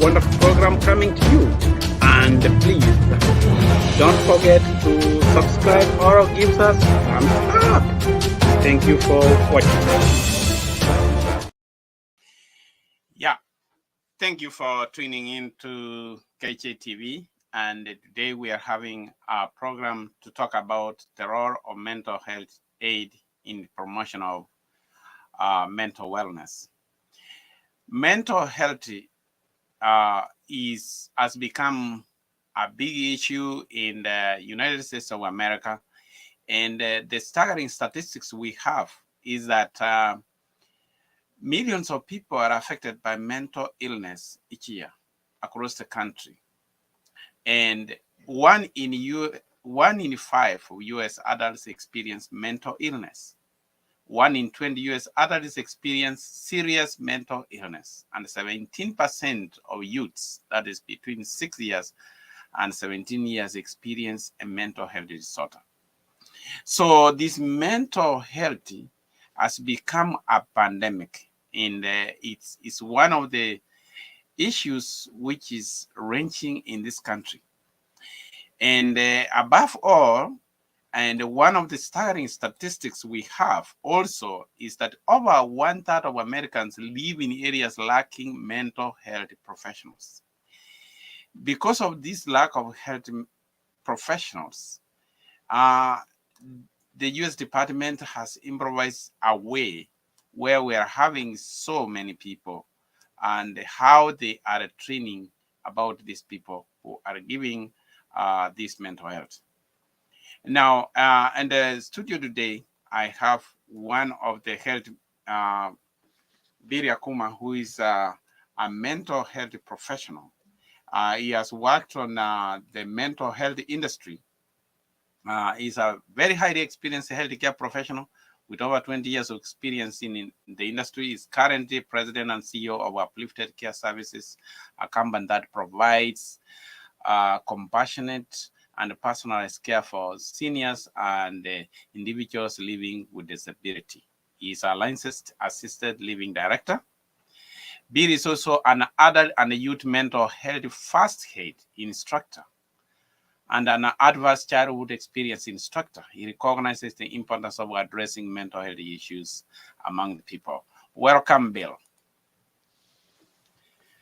wonderful program coming to you. And please don't forget to subscribe or give us thumbs up. Thank you for watching. Yeah, thank you for tuning in to KJ TV. And today we are having a program to talk about the role of mental health aid in the promotion of mental wellness. Mental health has become a big issue in the United States of America. And the staggering statistics we have is that millions of people are affected by mental illness each year across the country. And one in 5 US adults experience mental illness. 1 in 20 US adults experience serious mental illness, and 17% of youths, that is between 6 years and 17 years, experience a mental health disorder. So this mental health has become a pandemic, and it's one of the issues which is wrenching in this country. And above all, and one of the staggering statistics we have also is that over 1/3 of Americans live in areas lacking mental health professionals. Because of this lack of health professionals, the US Department has improvised a way where we are having so many people and how they are training about these people who are giving this mental health. Now, in the studio today, I have one of the health, Biri Akuma, who is a mental health professional. He has worked on the mental health industry. He's a very highly experienced healthcare professional with over 20 years of experience in the industry. He's currently president and CEO of Uplifted Care Services, a company that provides compassionate and personalized care for seniors and individuals living with disability. He is a licensed assisted living director. Bill is also an adult and youth mental health first aid instructor and an adverse childhood experience instructor. He recognizes the importance of addressing mental health issues among the people. Welcome, Bill.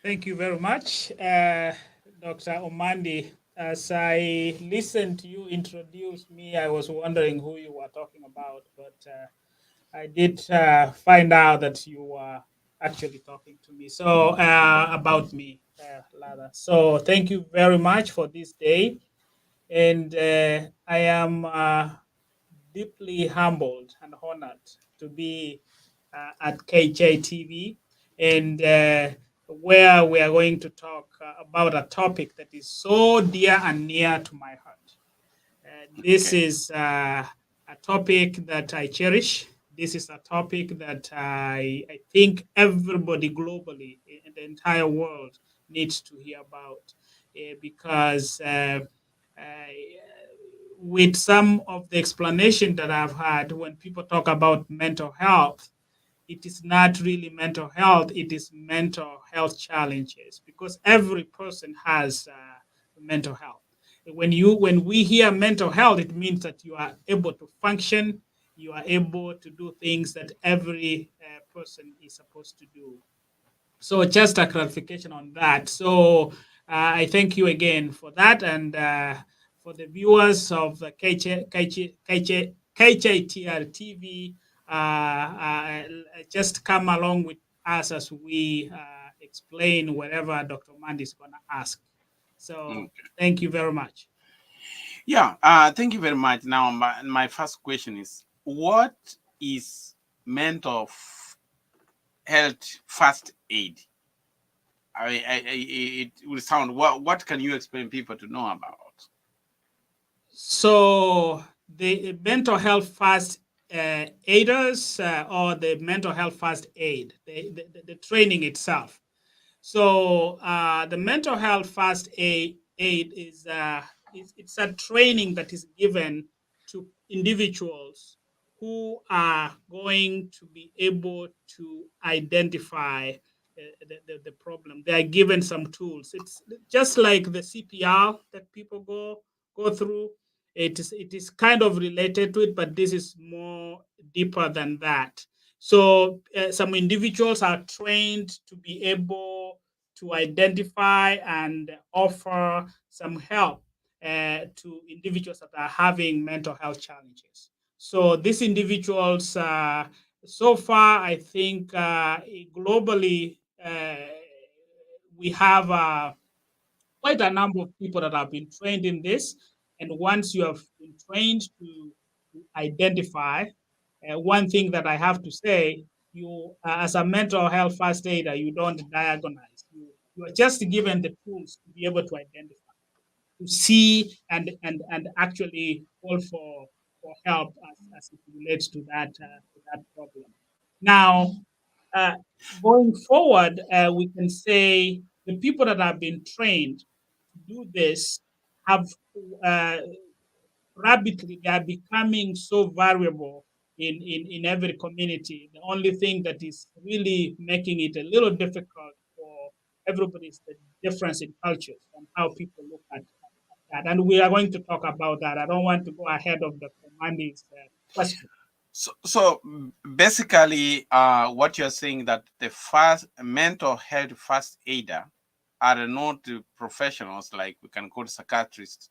Thank you very much, Dr. Omandi. As I listened to you introduce me, I was wondering who you were talking about, but I did find out that you were actually talking to me. So about me, rather. So thank you very much for this day. And I am deeply humbled and honored to be at KJTV, and where we are going to talk about a topic that is so dear and near to my heart. This is a topic that I cherish. This is a topic that I think everybody globally in the entire world needs to hear about, because with some of the explanation that I've had, when people talk about mental health, it is not really mental health, it is mental health challenges, because every person has mental health. When we hear mental health, it means that you are able to function, you are able to do things that every person is supposed to do. So just a clarification on that. So I thank you again for that, and for the viewers of the KJTR TV, just come along with us as we explain whatever Dr. Mandy is going to ask. So thank you very much. Yeah, thank you very much. Now, my first question is, what is mental health first aid? It will sound, what can you explain people to know about? So the mental health first aiders or the mental health first aid, the training itself. So the mental health first aid is it's a training that is given to individuals who are going to be able to identify the problem. They are given some tools. It's just like the CPR that people go through. It is kind of related to it, but this is more deeper than that. So some individuals are trained to be able to identify and offer some help to individuals that are having mental health challenges. So these individuals, so far, I think globally, we have quite a number of people that have been trained in this. And once you have been trained to identify, one thing that I have to say, you as a mental health first aider, you don't diagnose. You are just given the tools to be able to identify, to see and actually call for help as it relates to that problem. Now, uh, going forward, we can say the people that have been trained to do this have uh, rapidly, they are becoming so variable in every community. The only thing that is really making it a little difficult for everybody is the difference in cultures and how people look at that. And we are going to talk about that. I don't want to go ahead of the Mandy's question. So basically, what you're saying that the first mental health first aider are not professionals like we can call psychiatrists,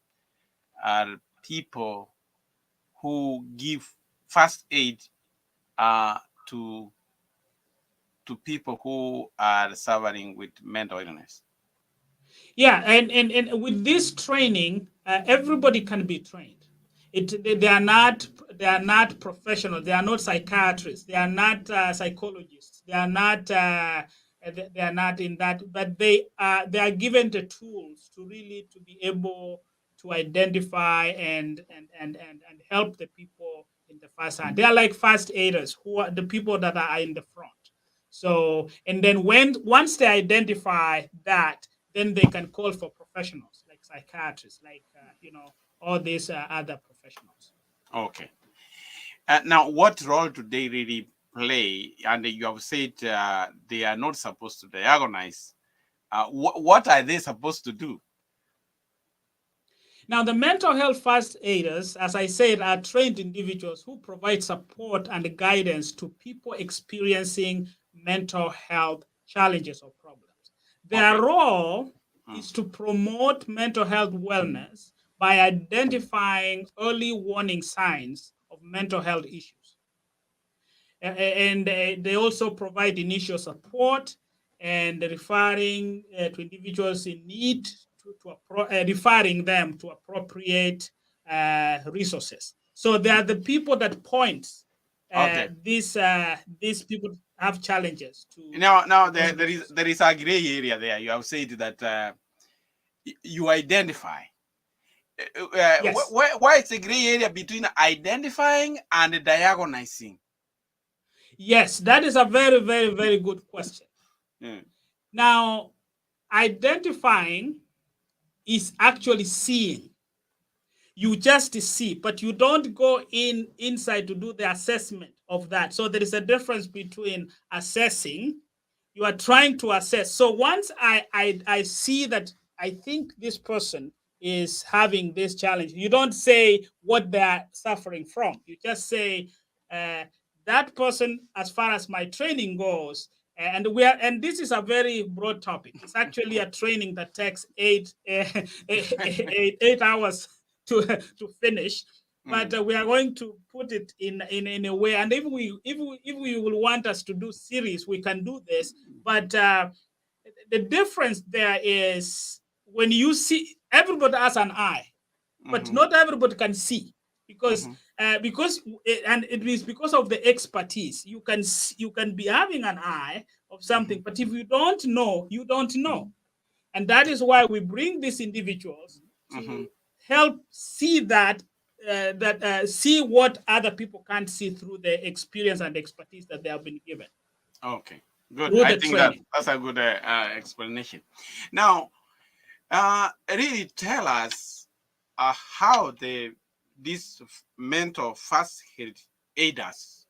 are people who give first aid uh, to people who are suffering with mental illness. Yeah, and with this training, everybody can be trained. They are not professionals. They are not psychiatrists. They are not psychologists. They are not they are not in that. But they are given the tools to really to be able to identify and help the people in the first hand. They are like first aiders, who are the people that are in the front. So and then once they identify that, then they can call for professionals like psychiatrists, like all these other professionals. Okay. Now, what role do they really play? And you have said they are not supposed to diagnose. What are they supposed to do? Now, the mental health first aiders, as I said, are trained individuals who provide support and guidance to people experiencing mental health challenges or problems. Their Okay. role is to promote mental health wellness by identifying early warning signs of mental health issues. And they also provide initial support and referring to individuals in need referring them to appropriate resources. So they are the people that point Okay. these people have challenges to. Now there is a gray area there. You have said that you identify. Yes. Why it's a gray area between identifying and diagnosing? Yes, that is a very, very, very good question. Now, identifying is actually seeing. You just see, but you don't go inside to do the assessment of that. So there is a difference between assessing. You are trying to assess. So once I see that I think this person is having this challenge, you don't say what they're suffering from. You just say that person, as far as my training goes, and this is a very broad topic. It's actually a training that takes 8 hours to finish, but we are going to put it in a way. And if we will want us to do series, we can do this. But the difference there is when you see, everybody has an eye, but not everybody can see, because and it is because of the expertise. You can be having an eye of something, but if you don't know, you don't know. And that is why we bring these individuals to help see that see what other people can't see through the experience and expertise that they have been given. Okay, good. Through I the think training. that's a good explanation. Now, really tell us how these mental first aiders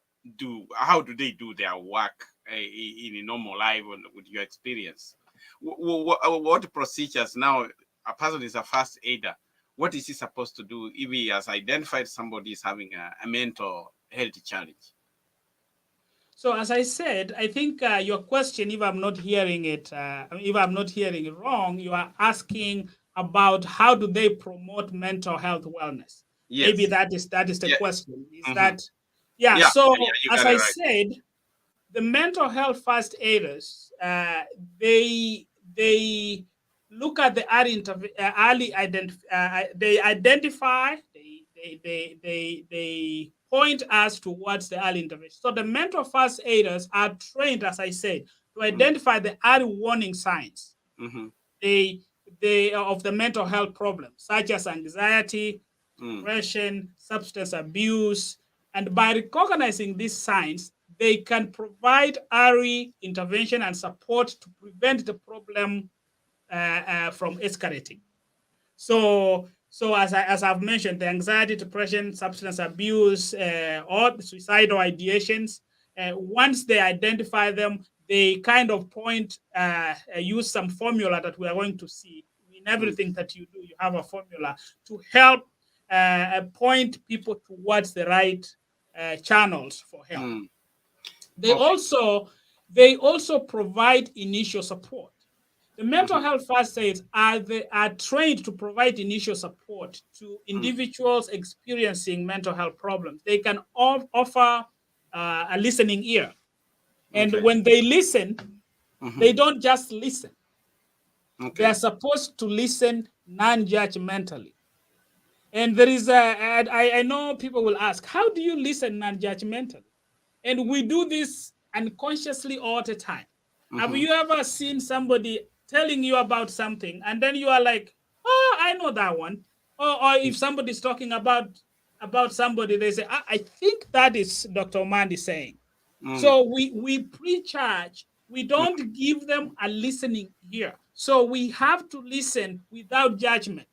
how do they do their work in a normal life with your experience. What procedures now? A person is a first aider. What is he supposed to do if he has identified somebody is having a mental health challenge? So as I said, I think your question, if I'm not hearing it, if I'm not hearing it wrong, you are asking about how do they promote mental health wellness. Maybe Yes. that is the Yeah. question. Is Hmm. that yeah? Yeah. So Yeah. You as got it I right. said, the mental health first aiders, they they look at the they identify, they point us towards the early intervention. So the mental first aiders are trained, as I said, to identify the early warning signs Mm-hmm. they they of the mental health problems such as anxiety, Mm. depression, substance abuse, and by recognizing these signs, they can provide early intervention and support to prevent the problem from escalating. So as I've mentioned, the anxiety, depression, substance abuse, or suicidal ideations, once they identify them, they kind of use some formula that we are going to see in Mm. everything that you do. You have a formula to help point people towards the right channels for help. Mm. They Okay. also they also provide initial support. The mental Mm-hmm. health first aids are trained to provide initial support to Mm. individuals experiencing mental health problems. They can offer a listening ear, and Okay. when they listen, Mm-hmm. they don't just listen. They are Okay. supposed to listen non-judgmentally. And there is I know people will ask, how do you listen non-judgmentally? And we do this unconsciously all the time. Have Mm-hmm. you ever seen somebody telling you about something and then you are like, oh, I know that one? Or if somebody's talking about somebody, they say, I think that is Dr. Omandi saying. Mm. So we pre-charge. We don't give them a listening ear. So we have to listen without judgment.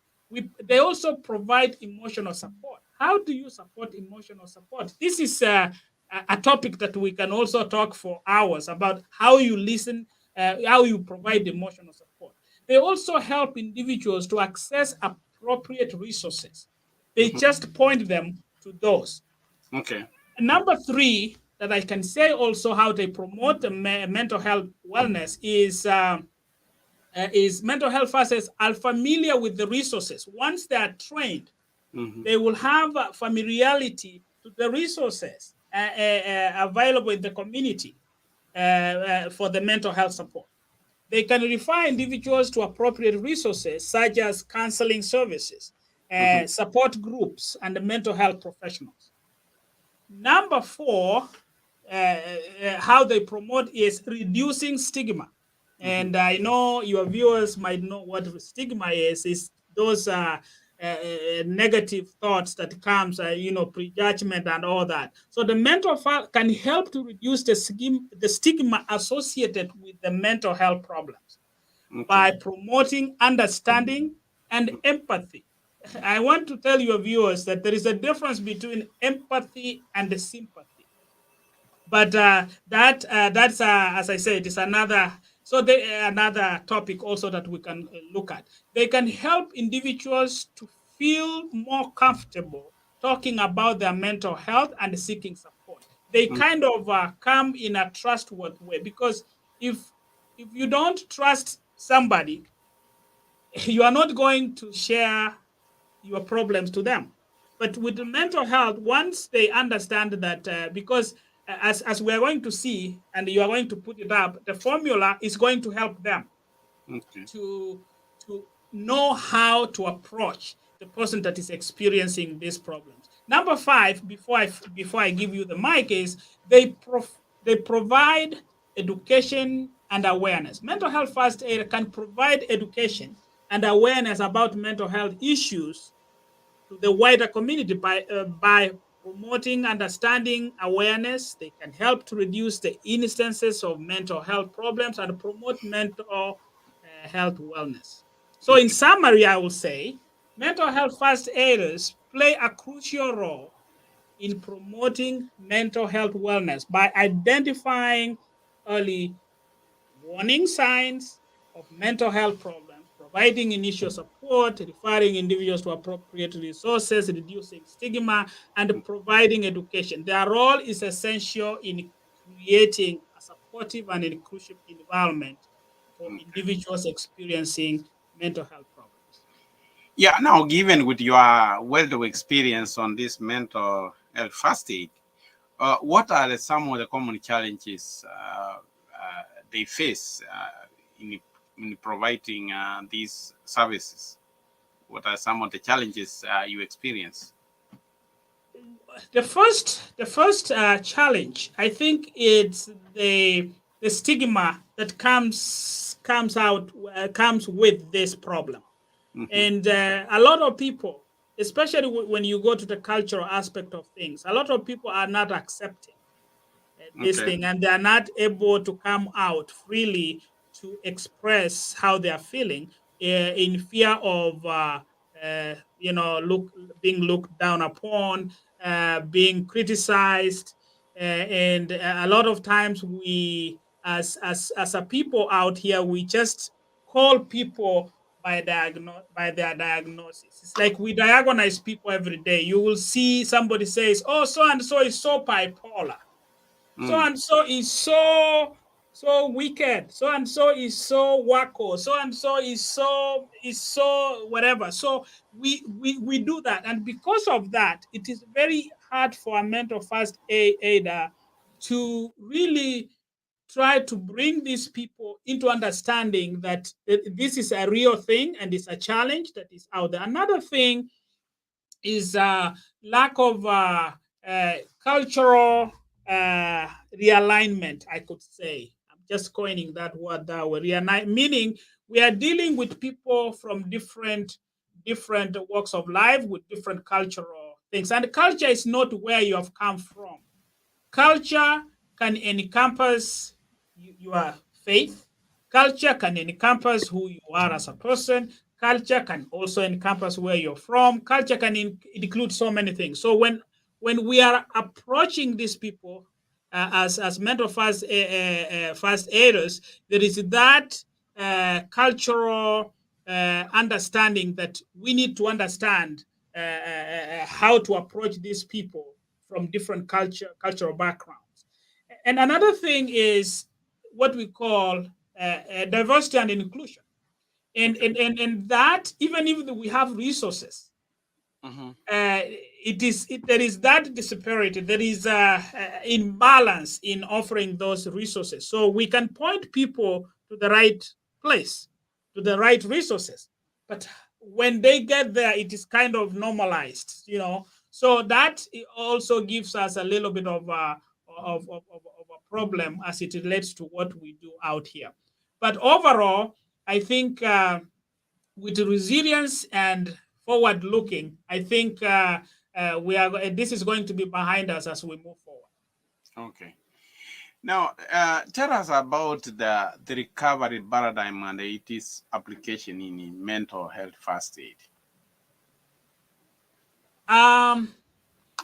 They also provide emotional support. How do you support emotional support? This is a topic that we can also talk for hours about how you listen, how you provide emotional support. They also help individuals to access appropriate resources. They Mm-hmm. just point them to those. Okay. Number three, that I can say also how they promote the mental health wellness is mental health facets are familiar with the resources. Once they are trained, Mm-hmm. they will have familiarity to the resources available in the community for the mental health support. They can refer individuals to appropriate resources such as counseling services, Mm-hmm. support groups, and mental health professionals. Number four, how they promote is reducing stigma. Mm-hmm. And I know your viewers might know what stigma is. Is those negative thoughts that comes, prejudgment and all that. So the mental health can help to reduce the stigma associated with the mental health problems Okay. by promoting understanding and empathy. I want to tell your viewers that there is a difference between empathy and sympathy. But that's as I said, it's another. So another topic also that we can look at. They can help individuals to feel more comfortable talking about their mental health and seeking support. They Mm. kind of come in a trustworthy way because if if you don't trust somebody, you are not going to share your problems to them. But with the mental health, once they understand that, because as we are going to see, and you are going to put it up, the formula is going to help them Okay. to to know how to approach the person that is experiencing these problems. Number five, before I give you the mic, is they provide education and awareness. Mental health first aid can provide education and awareness about mental health issues to the wider community by promoting understanding awareness. They can help to reduce the instances of mental health problems and promote mental health wellness. So, in Okay. summary, I will say mental health first aiders play a crucial role in promoting mental health wellness by identifying early warning signs of mental health problems, providing initial support, referring individuals to appropriate resources, reducing stigma, and providing education. Their role is essential in creating a supportive and inclusive environment for Okay. individuals experiencing mental health problems. Yeah, now given with your wealth of experience on this mental health first aid, what are some of the common challenges they face in providing these services? What are some of the challenges you experience? The first challenge, I think, it's the stigma that comes with this problem. Mm-hmm. And a lot of people, especially when you go to the cultural aspect of things, a lot of people are not accepting this Okay. thing, and they are not able to come out freely to express how they are feeling, in fear of being looked down upon, being criticized, and a lot of times we, as a people out here, we just call people by their diagnosis. It's like we diagnose people every day. You will see somebody says, "Oh, so and so is so bipolar. So Mm. and so is so wicked. So and so is so wacko. So and so is so whatever." So we do that, and because of that, it is very hard for a mental first aider to really try to bring these people into understanding that this is a real thing and it's a challenge that is out there. Another thing is lack of cultural realignment, I could say. I'm just coining that word that way. Meaning we are dealing with people from different walks of life with different cultural things. And culture is not where you have come from. Culture can encompass your faith. Culture can encompass who you are as a person. Culture can also encompass where you're from. Culture can include so many things. So when we are approaching these people as mental first aiders, there is that cultural understanding that we need to understand how to approach these people from different cultural backgrounds. And another thing is what we call diversity and inclusion. Okay. And that, even if we have resources, Mm-hmm. there is that disparity, there is imbalance in offering those resources. So we can point people to the right place, to the right resources, but when they get there, it is kind of normalized. So that also gives us a little bit of a problem as it relates to what we do out here. But overall, I think with resilience and forward looking, I think this is going to be behind us as we move forward. Okay. Now, tell us about the recovery paradigm and its application in mental health first aid. Um,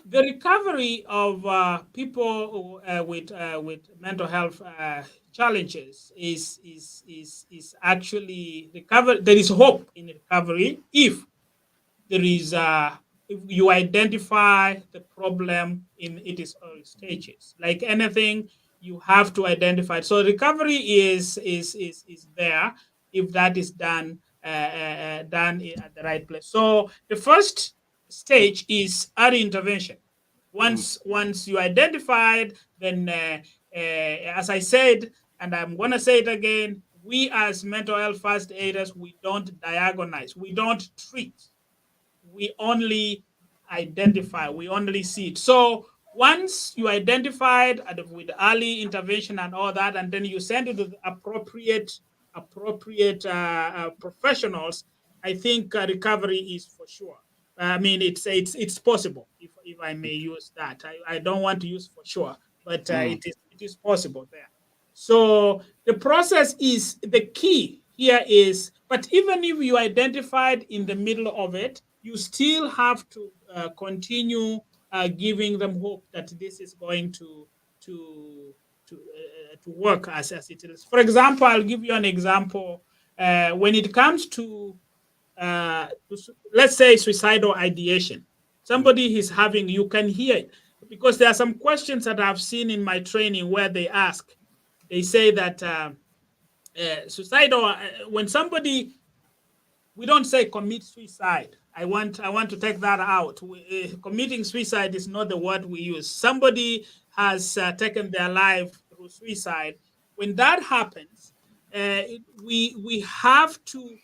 the recovery of people with mental health challenges is actually recover. There is hope in recovery there is if you identify the problem in its early stages. Like anything, you have to identify it. So recovery is there if that is done at the right place. So the first stage is early intervention. Mm. Once you identified, then as I said, and I'm gonna say it again, we as mental health first aiders, we don't diagnose, we don't treat, we only identify, we only see it. So once you identified with early intervention and all that, and then you send it to the appropriate professionals, I think recovery is for sure. I mean, it's possible, if I may use that. I don't want to use for sure, but Mm. it is possible there. So the process is the key here is, but even if you identified in the middle of it, you still have to continue giving them hope that this is going to to work as it is. For example, I'll give you an example. When it comes to let's say suicidal ideation, somebody is having, you can hear it, because there are some questions that I've seen in my training where they say that suicidal, when somebody, we don't say commit suicide. I want to take that out. Committing suicide is not the word we use. Somebody has taken their life through suicide. When that happens, we have to.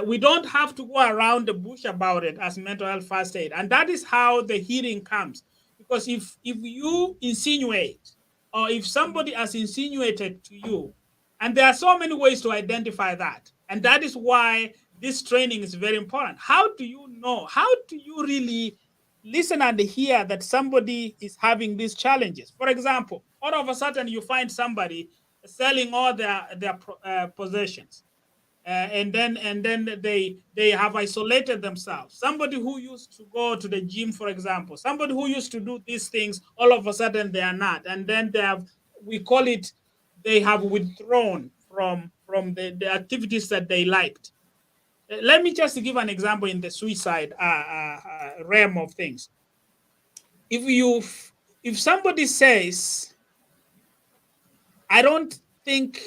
We don't have to go around the bush about it as mental health first aid, and that is how the healing comes. Because if you insinuate, or if somebody has insinuated to you, and there are so many ways to identify that, and that is why this training is very important. How do you know? How do you really listen and hear that somebody is having these challenges? For example, all of a sudden you find somebody selling all their possessions. And then they have isolated themselves. Somebody who used to go to the gym, for example, somebody who used to do these things, all of a sudden they are not, and then they have, we call it, they have withdrawn from the activities that they liked. Let me just give an example in the suicide realm of things. If somebody says, I don't think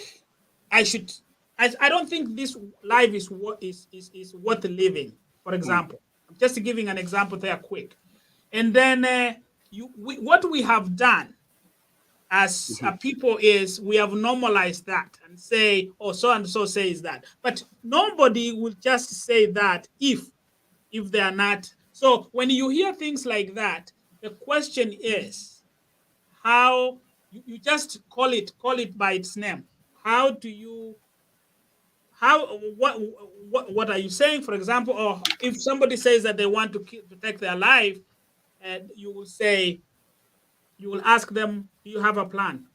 I should, I don't think this life is worth living, for example. I'm just giving an example there quick. And then what we have done as people is we have normalized that and say, oh, so and so says that. But nobody will just say that if they are not. So when you hear things like that, the question is, how you just call it by its name. How do you, what are you saying, for example? Or if somebody says that they want to take their life, and you will ask them, do you have a plan?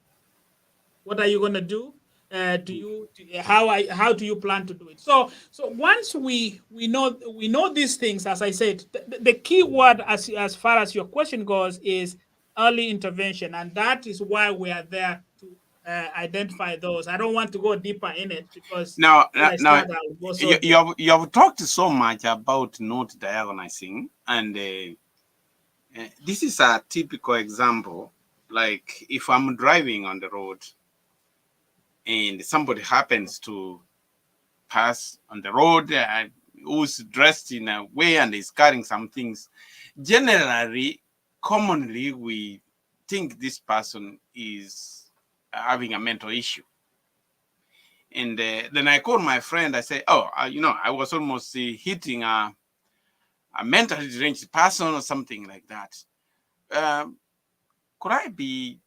What are you going to do? How do you plan to do it? So once we know these things, as I said, the key word as far as your question goes is early intervention, and that is why we are there to identify those. I don't want to go deeper in it because now you have talked so much about not diagonizing, and this is a typical example. Like if I'm driving on the road and somebody happens to pass on the road who's dressed in a way and is carrying some things, generally, commonly, we think this person is having a mental issue. And then I call my friend, I say, oh, I was almost hitting a mentally deranged person or something like that. Could I be,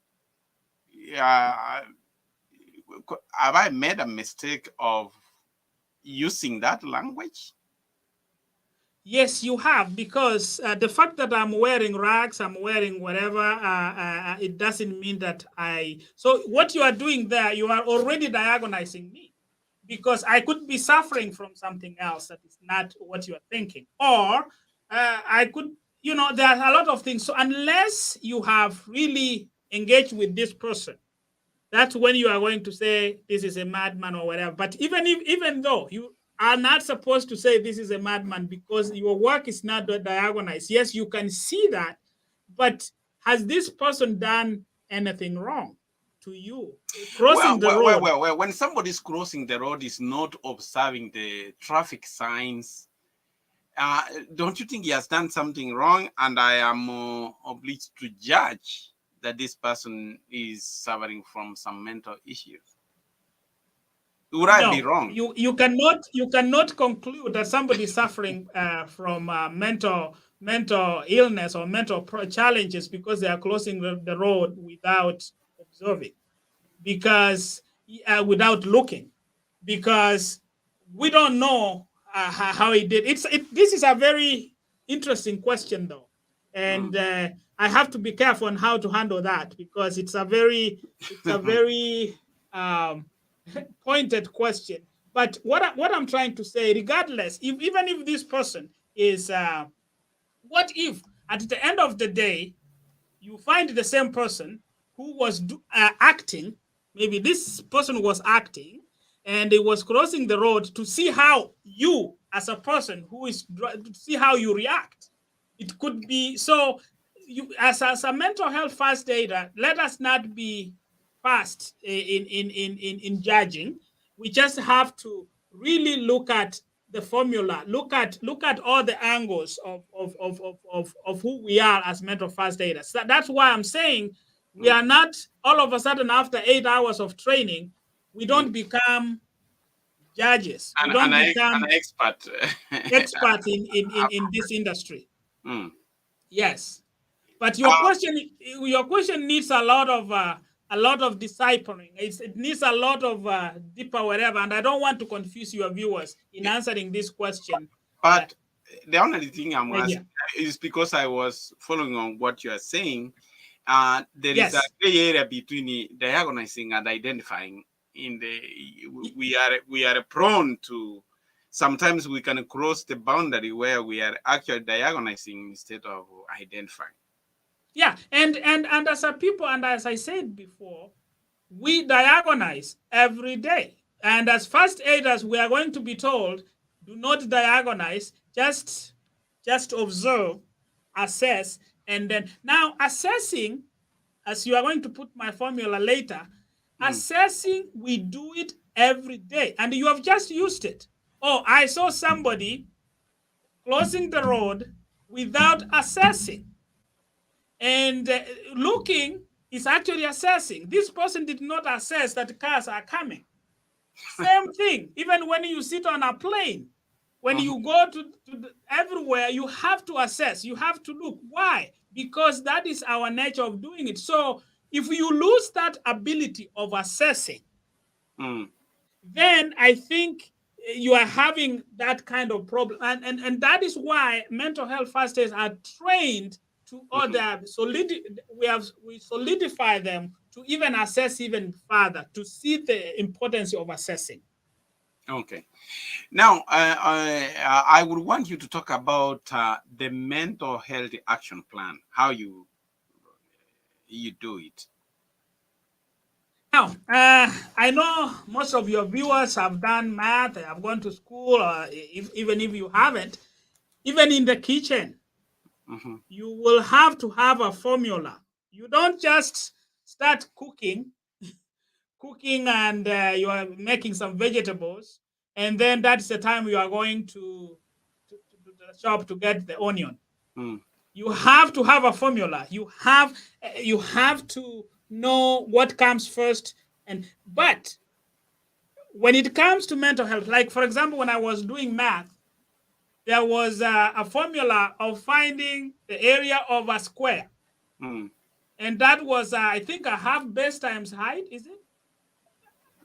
have I made a mistake of using that language? Yes, you have, because the fact that I'm wearing rags, I'm wearing whatever, it doesn't mean that so what you are doing there, you are already diagonizing me, because I could be suffering from something else that is not what you are thinking. Or I could, there are a lot of things. So unless you have really engaged with this person, that's when you are going to say this is a madman or whatever. But even though you are not supposed to say this is a madman because your work is not diagonized, yes, you can see that, but has this person done anything wrong to you? Crossing the road. Well, when somebody is crossing the road is not observing the traffic signs, don't you think he has done something wrong? And I am obliged to judge that this person is suffering from some mental issues. Would I be wrong? You cannot conclude that somebody is suffering from mental illness or mental challenges because they are crossing the road without observing, because without looking, because we don't know how he did. This is a very interesting question, though, and I have to be careful on how to handle that, because it's a very pointed question. But what I'm trying to say, regardless, even if this person is, what if at the end of the day you find the same person who was acting, maybe this person was acting, and he was crossing the road to see how you, as a person who is, to see how you react. It could be so. You, as a mental health first aider, let us not be fast in judging. We just have to really look at the formula, look at all the angles of who we are as mental first aiders. So that's why I'm saying we are not all of a sudden after 8 hours of training, we don't become judges. We don't become an expert. experts in this industry. Mm. Yes. But your question needs a lot of deciphering. It needs a lot of deeper whatever, and I don't want to confuse your viewers in answering this question. But the only thing I'm right asking is because I was following on what you are saying. There Yes. is a gray area between the diagonizing and identifying. We are prone to, sometimes we can cross the boundary where we are actually diagonizing instead of identifying. Yeah, and as a people, and as I said before, we diagonize every day. And as first aiders, we are going to be told, do not diagonize, just observe, assess, and then now assessing, as you are going to put my formula later, assessing, we do it every day. And you have just used it. Oh, I saw somebody crossing the road without assessing. And looking is actually assessing. This person did not assess that cars are coming. Same thing, even when you sit on a plane, when you go to everywhere, you have to assess, you have to look. Why? Because that is our nature of doing it. So if you lose that ability of assessing, then I think you are having that kind of problem. And that is why mental health first aiders are trained to other we solidify them to even assess even further, to see the importance of assessing. Okay. Now, I would want you to talk about the mental health action plan, how you do it. Now, I know most of your viewers have done math, have gone to school, or even if you haven't, even in the kitchen, you will have to have a formula. You don't just start cooking and you are making some vegetables, and then that's the time you are going to the shop to get the onion. You have to have a formula. You have to know what comes first. But when it comes to mental health, like for example, when I was doing math, there was a formula of finding the area of a square. And that was, I think, a half base times height, is it?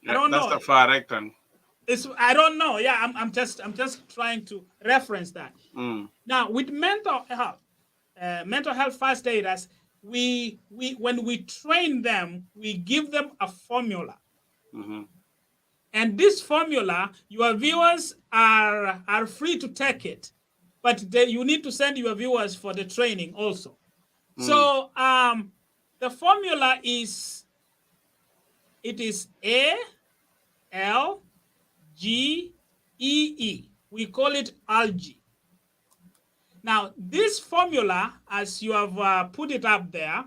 Yeah, I don't know. That's the far rectangle. I don't know. Yeah, I'm just trying to reference that. Now, with mental health first aiders, we when we train them, we give them a formula. And this formula, your viewers are free to take it, but you need to send your viewers for the training also. So the formula is A L G E E. We call it algae. Now, this formula, as you have put it up there,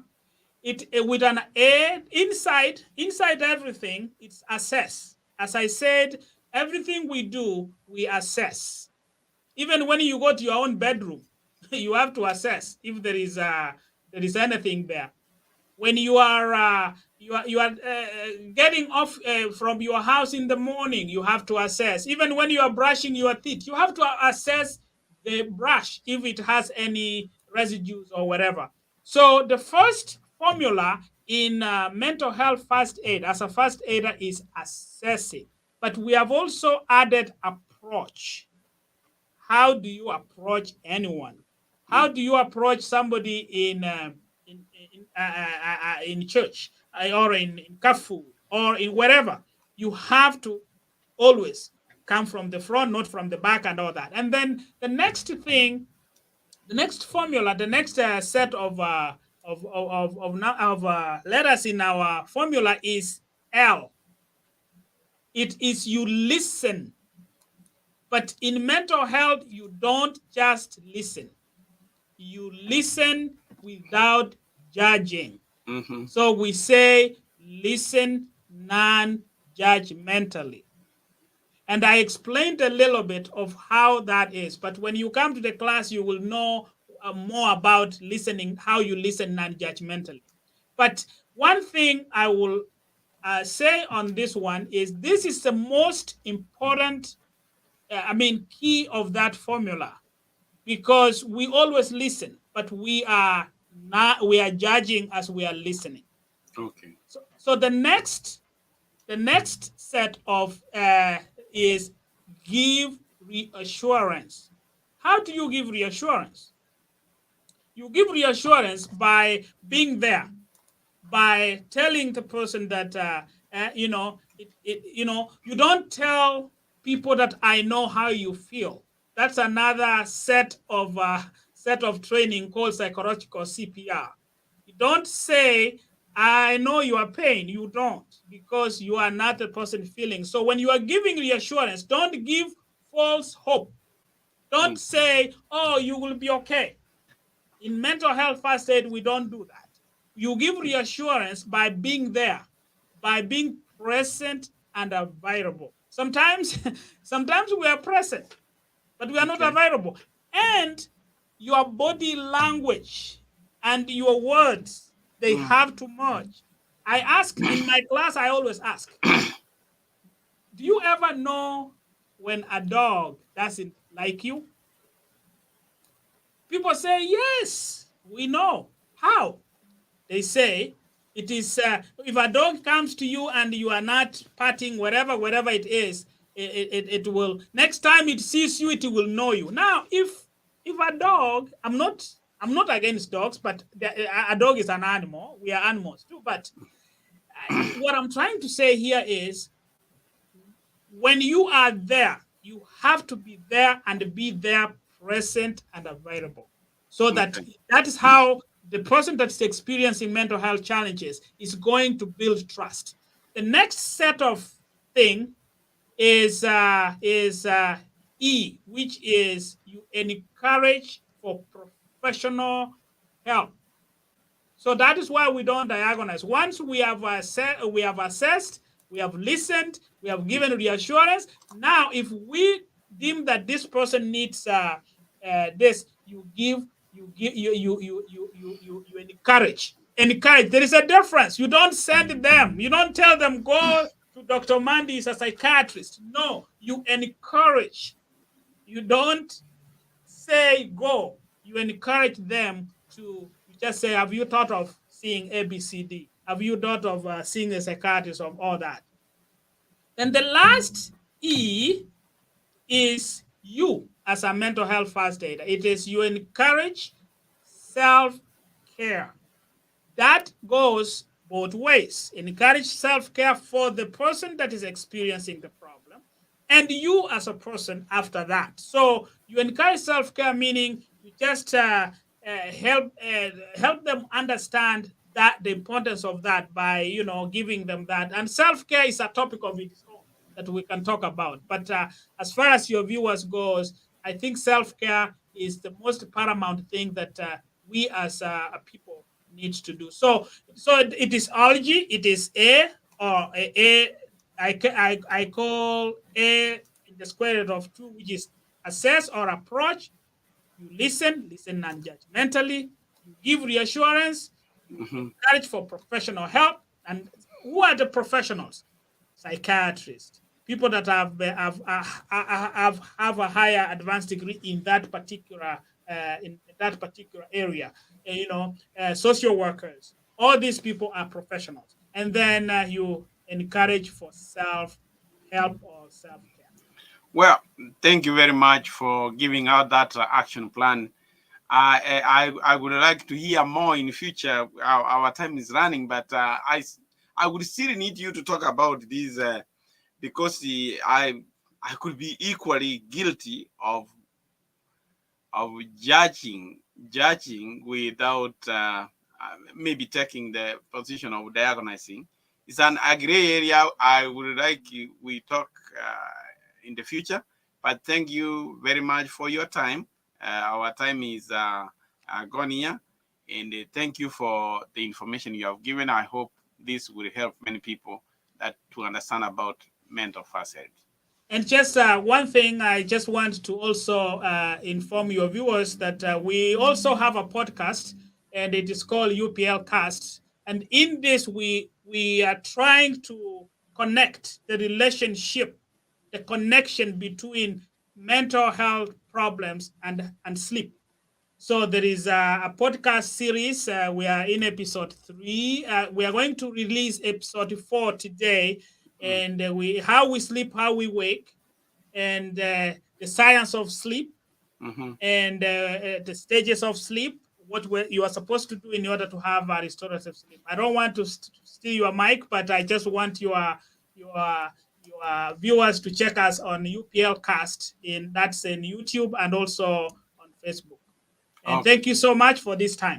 it with an A inside everything, it's assess. As I said, everything we do, we assess. Even when you go to your own bedroom, you have to assess if there is anything there. When you are getting off from your house in the morning, you have to assess. Even when you are brushing your teeth, you have to assess the brush if it has any residues or whatever. So the first formula in mental health first aid as a first aider is assessing. But we have also added approach. How do you approach anyone? How do you approach somebody in church or in Kafu or in wherever? You have to always come from the front, not from the back and all that. And then the next thing, the next formula, the next set of letters in our formula is L. It is you listen. But in mental health, you don't just listen. You listen without judging. Mm-hmm. So we say listen non-judgmentally. And I explained a little bit of how that is. But when you come to the class, you will know more about listening, how you listen non-judgmentally. But one thing I will say on this one is this is the most important, key of that formula, because we always listen, but we are judging as we are listening. Okay. So the next set of is give reassurance. How do you give reassurance? You give reassurance by being there, by telling the person that you don't tell people that I know how you feel. That's another set of training called psychological CPR. You don't say I know your pain. You don't, because you are not the person feeling. So when you are giving reassurance, don't give false hope. Don't say, oh, you will be okay. In mental health first aid, we don't do that. You give reassurance by being there, by being present and available. Sometimes we are present, but we are not available. And your body language and your words, they have to merge. I ask in my class, I always ask, do you ever know when a dog doesn't like you? People say, yes, we know. How? They say it is if a dog comes to you and you are not patting wherever it is, it will, next time it sees you, it will know you. Now, if a dog, I'm not against dogs, but a dog is an animal. We are animals too. But what I'm trying to say here is, when you are there, you have to be there and be there, present and available. So that is how the person that's experiencing mental health challenges is going to build trust. The next set of thing is E, which is you encourage for professional help. So that is why we don't diagonalize. Once we have assessed, we have listened, we have given reassurance. Now, if we deem that this person needs this, you encourage. Encourage. There is a difference. You don't send them. You don't tell them go to Dr. Mandy is a psychiatrist. No, you encourage. You don't say go. You encourage them to. Just say, have you thought of seeing ABCD? Have you thought of seeing a psychiatrist of all that? Then the last E is you as a mental health first aider. It is you encourage self-care. That goes both ways. Encourage self-care for the person that is experiencing the problem and you as a person after that. So you encourage self-care, meaning you just help them understand that the importance of that by giving them that. And self-care is a topic of its own that we can talk about. But as far as your viewers goes, I think self-care is the most paramount thing that we as a people needs to do. So it is ology. It is A, or I call A in the square root of 2, which is assess or approach. You listen non-judgmentally. You give reassurance. You encourage for professional help. And who are the professionals? Psychiatrists, people that have a higher advanced degree in that particular area. Social workers. All these people are professionals. And then you encourage for self-help or self-care. Well, thank you very much for giving out that action plan. I would like to hear more in the future. Our time is running, but I would still need you to talk about this because I could be equally guilty of judging without maybe taking the position of diagonizing. It's an gray area. I would like we talk in the future. But thank you very much for your time. Our time is gone here. And thank you for the information you have given. I hope this will help many people to understand about mental health. And just one thing, I just want to also inform your viewers that we also have a podcast, and it is called UPL Cast. And in this, we are trying to connect the relationship, the connection between mental health problems and sleep. So there is a podcast series. We are in episode 3. We are going to release episode 4 today, and how we sleep, how we wake, and the science of sleep, and the stages of sleep, what you are supposed to do in order to have a restorative sleep. I don't want to steal your mic, but I just want your viewers to check us on UPL Cast. That's in YouTube and also on Facebook. And thank you so much for this time.